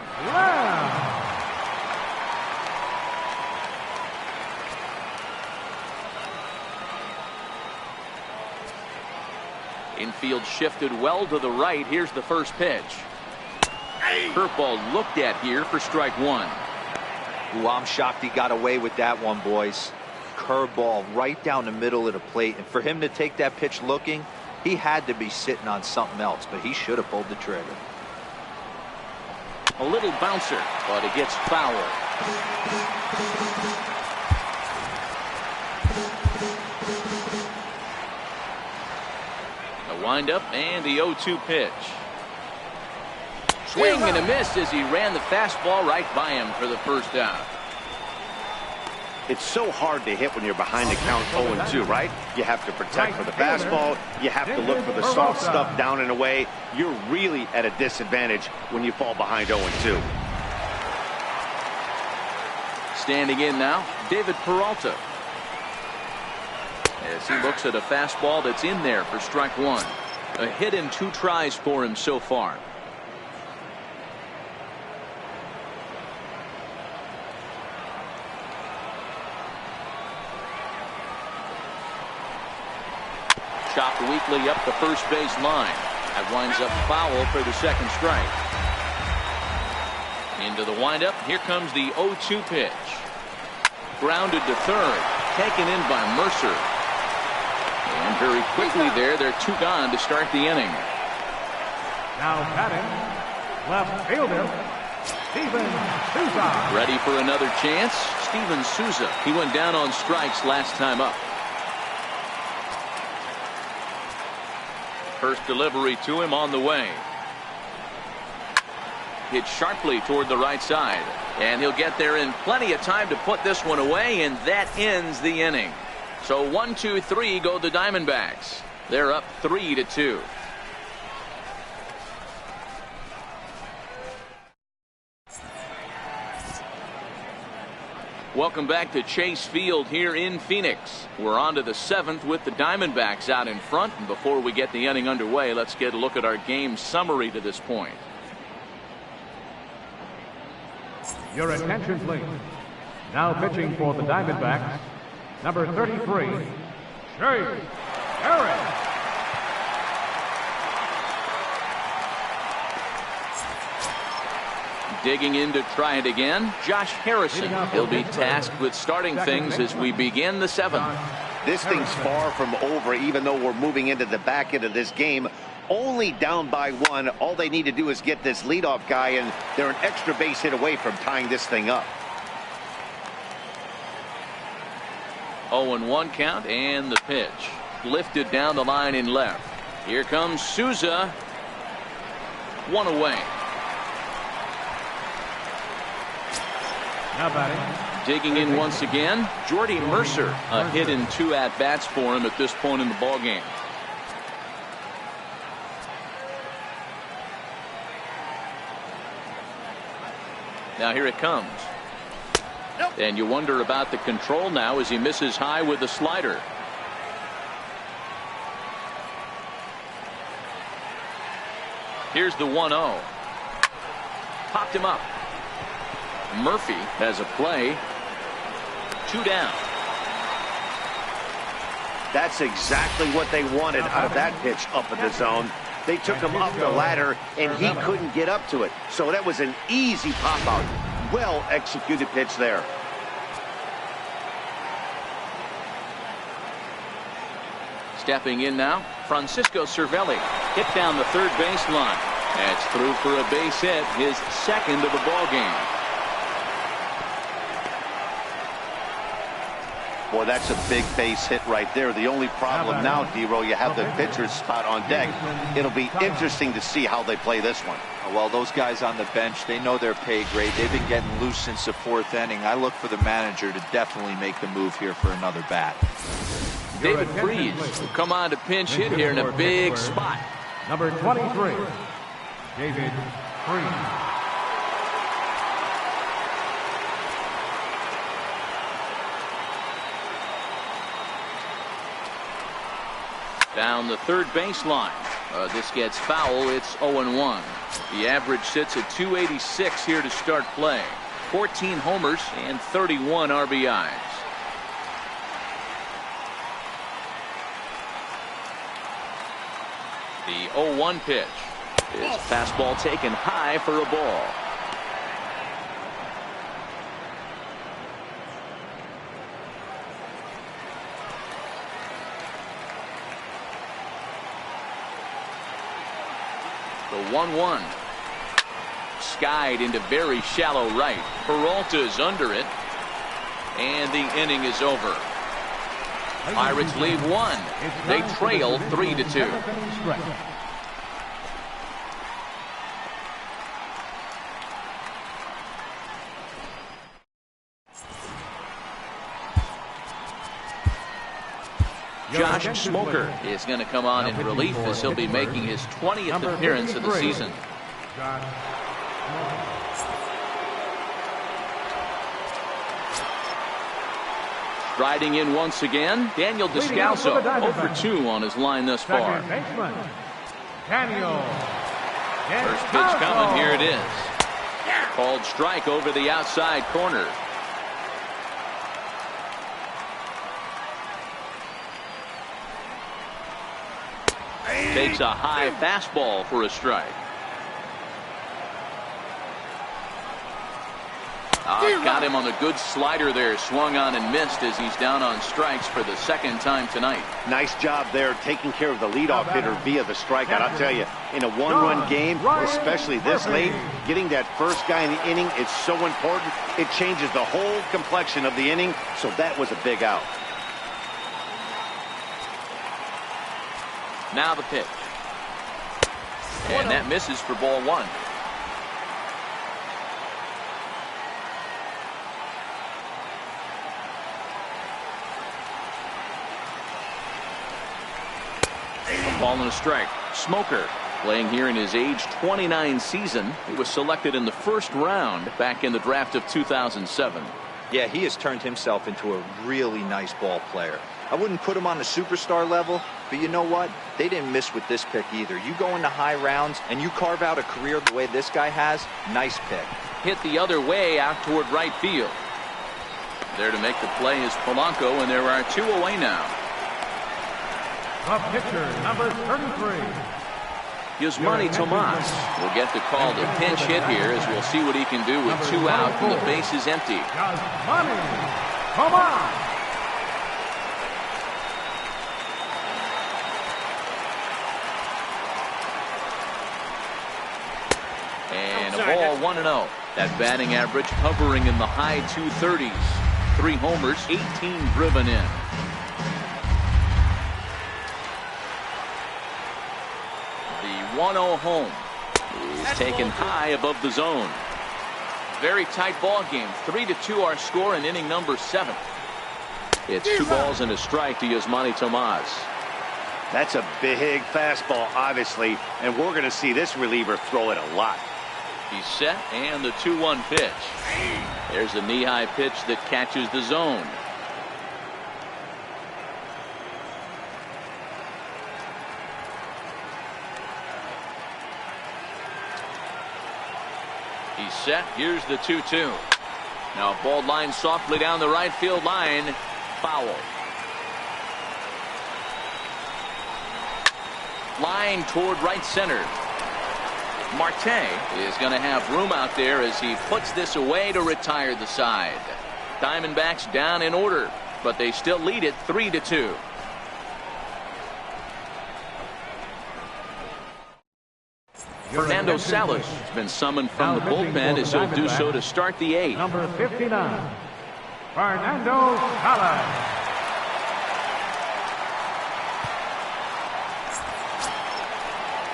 Infield shifted well to the right. Here's the first pitch. Curveball looked at here for strike one. Ooh, I'm shocked he got away with that one, boys. Curveball right down the middle of the plate, and for him to take that pitch looking, he had to be sitting on something else, but he should have pulled the trigger. A little bouncer, but it gets foul. A windup and the 0-2 pitch. Swing and a miss as he ran the fastball right by him for the first out. It's so hard to hit when you're behind the count 0-2, right? You have to protect for the fastball. You have to look for the soft stuff down and away. You're really at a disadvantage when you fall behind 0-2. Standing in now, David Peralta. As he looks at a fastball that's in there for strike one. A hit in 2 tries for him so far. Chopped weakly up the first base line. That winds up foul for the second strike. Into the windup. Here comes the 0-2 pitch. Grounded to third. Taken in by Mercer. And very quickly there, they're 2 gone to start the inning. Now batting, left fielder, Steven Souza. Ready for another chance. Steven Souza. He went down on strikes last time up. First delivery to him on the way. Hit sharply toward the right side. And he'll get there in plenty of time to put this one away, and that ends the inning. So 1-2-3 go the Diamondbacks. They're up 3-2. Welcome back to Chase Field here in Phoenix. We're on to the 7th with the Diamondbacks out in front. And before we get the inning underway, let's get a look at our game summary to this point. Your attention, please. Now pitching for the Diamondbacks, number 33, Chase Harris. Digging in to try it again, Josh Harrison. He'll be tasked with starting things as we begin the 7th. This thing's far from over, even though we're moving into the back end of this game. Only down by 1. All they need to do is get this leadoff guy, and they're an extra base hit away from tying this thing up. 0-1 count, and the pitch. Lifted down the line in left. Here comes Souza. 1 away. Now batting. Digging in once again, Jordy Mercer. A hit in 2 at-bats for him at this point in the ballgame. Now here it comes. And you wonder about the control now as he misses high with the slider. Here's the 1-0. Popped him up. Murphy has a play. 2 down. That's exactly what they wanted out of that pitch up in the zone. They took him up the ladder, and he couldn't get up to it. So that was an easy pop-out. Well-executed pitch there. Stepping in now, Francisco Cervelli. Hit down the third baseline. That's through for a base hit, his 2nd of the ball game. Boy, that's a big base hit right there. The only problem now, D-Row, you have the pitcher's spot on deck. It'll be interesting to see how they play this one. Well, those guys on the bench, they know their pay grade. They've been getting loose since the 4th inning. I look for the manager to definitely make the move here for another bat. David Freese will come on to pinch hit here in a big spot. Number 23, David Freese. Down the third baseline. This gets foul. It's 0-1. The average sits at 286 here to start play. 14 homers and 31 RBIs. The 0-1 pitch is fastball taken high for a ball. The 1-1. Skied into very shallow right. Peralta's under it. And the inning is over. Pirates lead 1. They trail 3-2. Josh Smoker is going to come on in relief as he'll be making his 20th appearance of the season. Striding in once again, Daniel Descalso, 0-for-2 on his line thus far. First pitch coming, here it is. Called strike over the outside corner. Takes a high fastball for a strike. Got him on a good slider there. Swung on and missed as he's down on strikes for the 2nd time tonight. Nice job there taking care of the leadoff hitter via the strikeout. I'll tell you, in a 1-run game, especially this late, getting that first guy in the inning is so important. It changes the whole complexion of the inning, so that was a big out. Now the pitch. And that misses for ball 1. A ball and a strike. Smoker playing here in his age 29 season. He was selected in the 1st round back in the draft of 2007. Yeah, he has turned himself into a really nice ball player. I wouldn't put him on the superstar level, but you know what? They didn't miss with this pick either. You go into high rounds and you carve out a career the way this guy has, nice pick. Hit the other way out toward right field. There to make the play is Polanco, and there are 2 away now. The pitcher, number 33. Yasmani Tomas will get the call to pinch hit here as we'll see what he can do with 2 out and the base is empty. Yasmani Tomas. And a ball, 1-0. That batting average hovering in the high 230s. 3 homers, 18 driven in. The 1-0 home is taken high above the zone. Very tight ball game. 3-2 our score in inning number 7. It's 2 balls and a strike to Yasmani Tomas. That's a big fastball, obviously, and we're going to see this reliever throw it a lot. He's set, and the 2-1 pitch. There's a knee-high pitch that catches the zone. He's set. Here's the 2-2. Now ball line softly down the right field line. Foul. Line toward right center. Marte is going to have room out there as he puts this away to retire the side. Diamondbacks down in order, but they still lead it 3-2. Fernando Salas has been summoned from the bullpen as he'll do so to start the 8th. Number 59, Fernando Salas.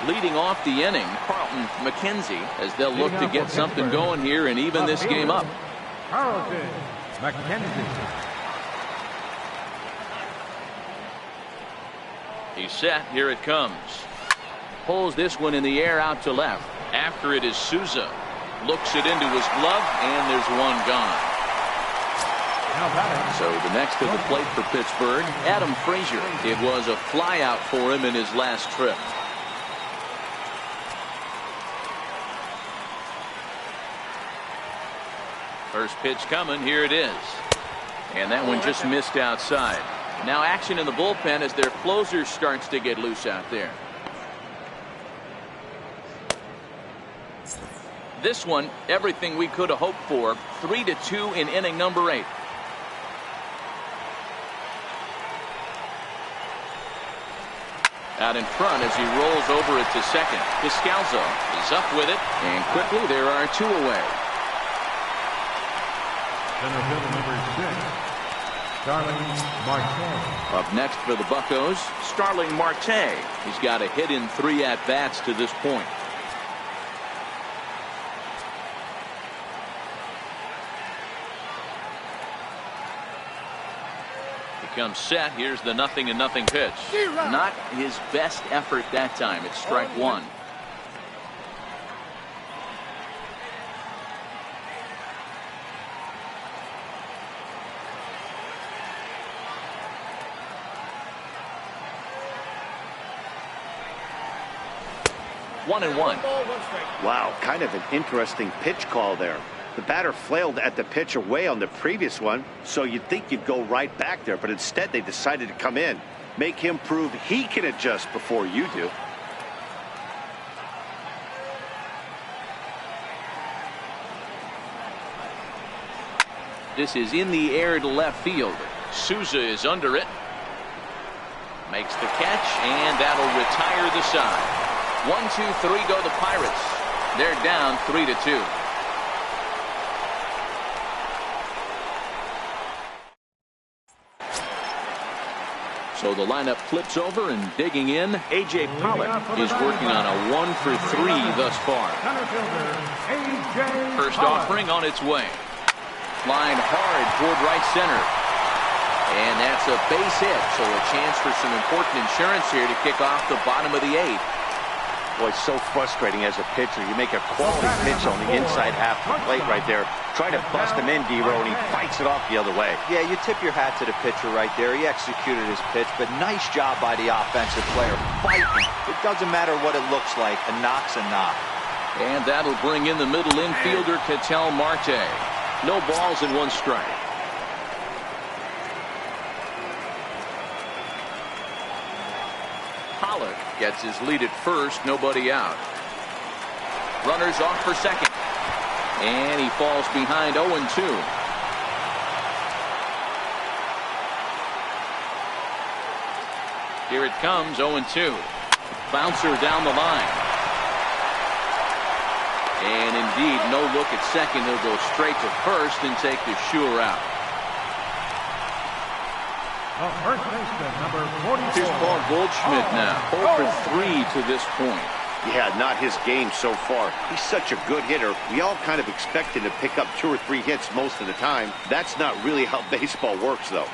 Leading off the inning, Carlton McKenzie, as they'll look to get something going here and even this game up. Carlton McKenzie. He's set. Here it comes. Pulls this one in the air out to left. After it is Souza. Looks it into his glove, and there's one gone. So the next to the plate for Pittsburgh, Adam Frazier. It was a flyout for him in his last trip. First pitch coming. Here it is. And that one just missed outside. Now action in the bullpen as their closer starts to get loose out there. This one, everything we could have hoped for. 3-2 in inning number 8. Out in front as he rolls over it to second. Descalzo is up with it, and quickly there are 2 away. Center fielder number 6, Starling Marte. Up next for the Buccos, Starling Marte. He's got a hit in 3 at-bats to this point. Comes set. Here's the 0-0 pitch. Not his best effort that time. It's strike 1. One and one. Wow, kind of an interesting pitch call there. The batter flailed at the pitch away on the previous one, so you'd think you'd go right back there, but instead they decided to come in. Make him prove he can adjust before you do. This is in the air to left field. Souza is under it. Makes the catch, and that'll retire the side. 1-2-3 go the Pirates. They're down 3-2. So the lineup flips over, and digging in, A.J. Pollock is working on a 1-for-3 thus far. First offering on its way. Flying hard toward right center. And that's a base hit, so a chance for some important insurance here to kick off the bottom of the 8th. Boy, it's so frustrating as a pitcher. You make a quality pitch on the inside half of the plate right there. Try to bust him in, D-Row, and he fights it off the other way. Yeah, you tip your hat to the pitcher right there. He executed his pitch, but nice job by the offensive player. Fighting. It doesn't matter what it looks like. A knock's a knock. And that'll bring in the middle infielder, Ketel Marte. No balls and 1 strike. Pollock gets his lead at first, nobody out. Runners off for second. And he falls behind 0-2. Here it comes, 0-2. Bouncer down the line. And indeed, no look at second. He'll go straight to first and take the sure out. First baseman, number 44. Here's Paul Goldschmidt now. 0-for-3 to this point. Yeah, not his game so far. He's such a good hitter. We all kind of expect him to pick up 2 or 3 hits most of the time. That's not really how baseball works, though.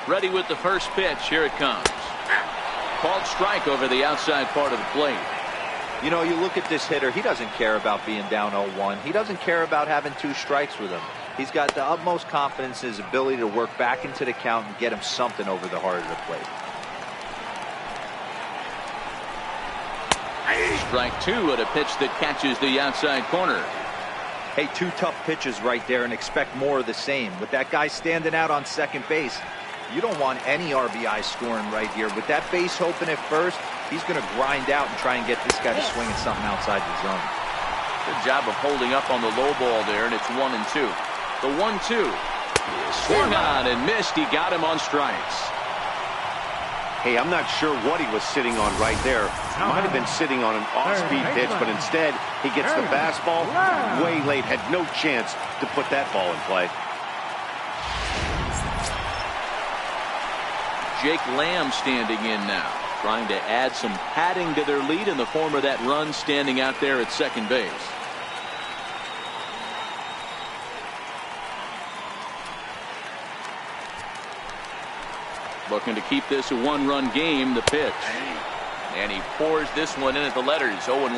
Ready with the first pitch. Here it comes. Called strike over the outside part of the plate. You know, you look at this hitter, he doesn't care about being down 0-1. He doesn't care about having 2 strikes with him. He's got the utmost confidence in his ability to work back into the count and get him something over the heart of the plate. Strike 2 at a pitch that catches the outside corner. Hey, 2 tough pitches right there, and expect more of the same. With that guy standing out on second base, you don't want any RBI scoring right here. With that base open at first, he's going to grind out and try and get this guy to swing at something outside the zone. Good job of holding up on the low ball there, and it's 1-2. The 1-2 swung on and missed. He got him on strikes. Hey, I'm not sure what he was sitting on right there. Might have been sitting on an off-speed pitch, but instead he gets the fastball way late. Had no chance to put that ball in play. Jake Lamb standing in now, trying to add some padding to their lead in the form of that run standing out there at second base. Looking to keep this a one-run game. The pitch. And he pours this one in at the letters. 0-1.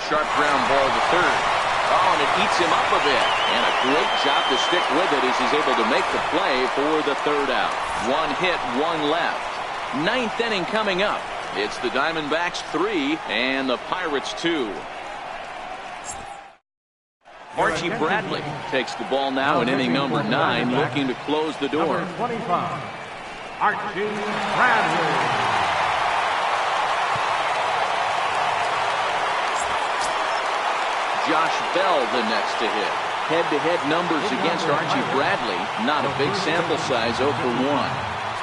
Sharp ground ball to third. Oh, and it eats him up a bit. And a great job to stick with it as he's able to make the play for the third out. One hit, one left. Ninth inning coming up. It's the Diamondbacks 3 and the Pirates 2. Archie Bradley takes the ball now in inning number 9, looking to close the door. Number 25, Archie Bradley. Josh Bell the next to hit. Head-to-head numbers against Archie Bradley. Not a big sample size, 0 for 1.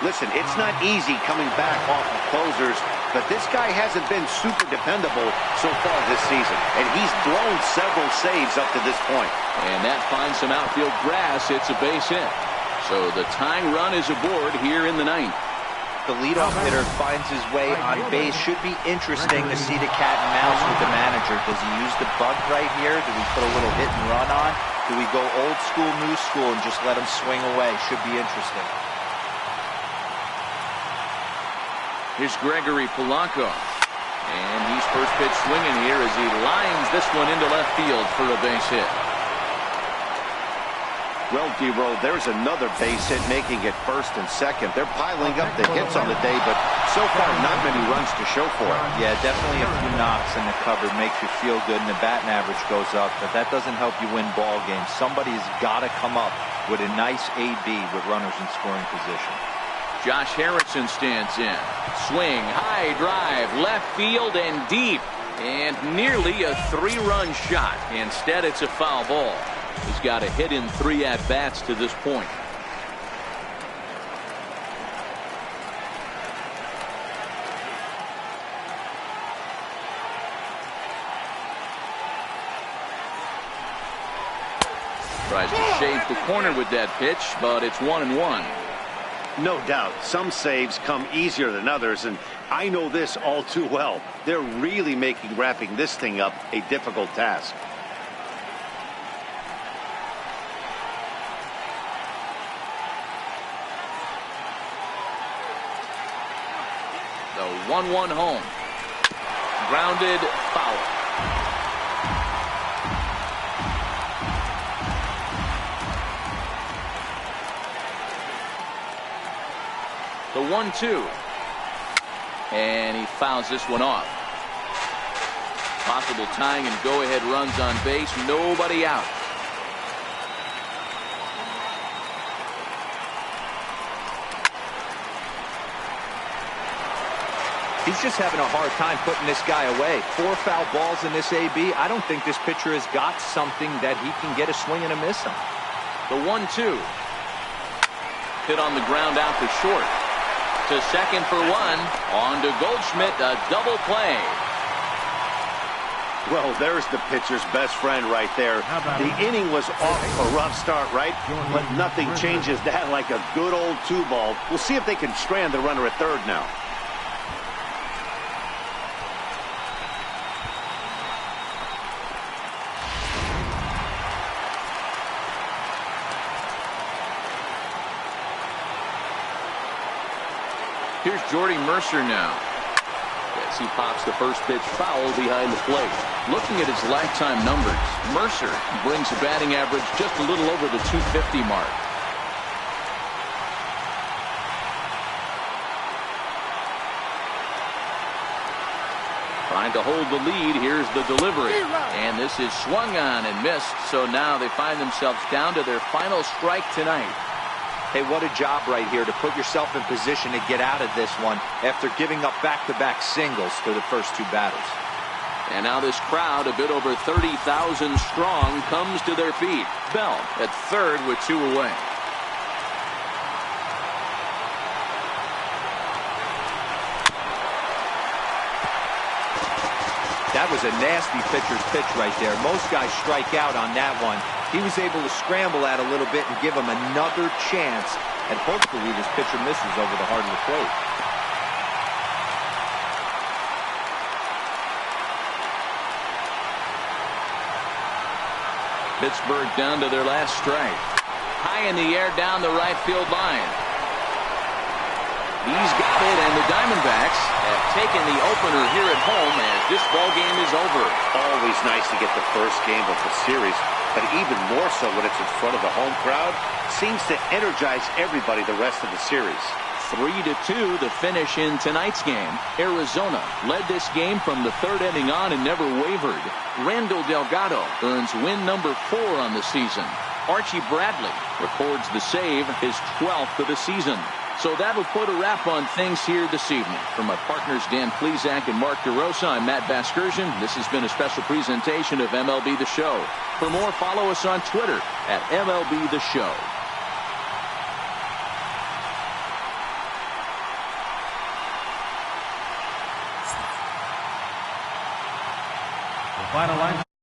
Listen, it's not easy coming back off of closers, but this guy hasn't been super dependable so far this season, and he's blown several saves up to this point. And that finds some outfield grass. It's a base hit. So the tying run is aboard here in the 9th. The leadoff hitter finds his way on base. Should be interesting to see the cat and mouse with the manager. Does he use the bunt right here? Do we put a little hit and run on? Do we go old school, new school, and just let him swing away? Should be interesting. Here's Gregory Polanco. And he's first pitch swinging here as he lines this one into left field for a base hit. Well, D-Roll, there's another base hit making it first and second. They're piling up the hits on the day, but so far not many runs to show for it. Yeah, definitely a few knocks in the cupboard makes you feel good, and the batting average goes up, but that doesn't help you win ball games. Somebody's got to come up with a nice AB with runners in scoring position. Josh Harrison stands in. Swing, high drive, left field and deep. And nearly a 3-run shot. Instead, it's a foul ball. He's got a hit in 3 at-bats to this point. Tries to shave the corner with that pitch, but it's 1-1. No doubt, some saves come easier than others, and I know this all too well. They're really making wrapping this thing up a difficult task. The 1-1 home. Grounded, foul. The 1-2. And he fouls this one off. Possible tying and go-ahead runs on base. Nobody out. He's just having a hard time putting this guy away. 4 foul balls in this AB. I don't think this pitcher has got something that he can get a swing and a miss on. The 1-2. Hit on the ground out to short. To second for 1. On to Goldschmidt, a double play. Well, there's the pitcher's best friend right there. The inning was off a rough start, right? But nothing changes that like a good old 2-ball. We'll see if they can strand the runner at third now. Here's Jordy Mercer now. As he pops the first pitch foul behind the plate. Looking at his lifetime numbers, Mercer brings a batting average just a little over the 250 mark. Trying to hold the lead. Here's the delivery. And this is swung on and missed. So now they find themselves down to their final strike tonight. Hey, what a job right here to put yourself in position to get out of this one after giving up back-to-back singles for the first 2 batters. And now this crowd, a bit over 30,000 strong, comes to their feet. Bell at third with 2 away. That was a nasty pitcher's pitch right there. Most guys strike out on that one. He was able to scramble that a little bit and give him another chance, and hopefully this pitcher misses over the heart of the plate. Pittsburgh down to their last strike. High in the air down the right field line. He's got it, and the Diamondbacks have taken the opener here at home as this ball game is over. Always nice to get the first game of the series, but even more so when it's in front of the home crowd. Seems to energize everybody the rest of the series. 3-2 the finish in tonight's game. Arizona led this game from the third inning on and never wavered. Randall Delgado earns win number 4 on the season. Archie Bradley records the save, his 12th of the season. So that'll put a wrap on things here this evening. For my partners Dan Plesac and Mark DeRosa, I'm Matt Vasgersian. This has been a special presentation of MLB The Show. For more, follow us on Twitter at MLB The Show. Final line.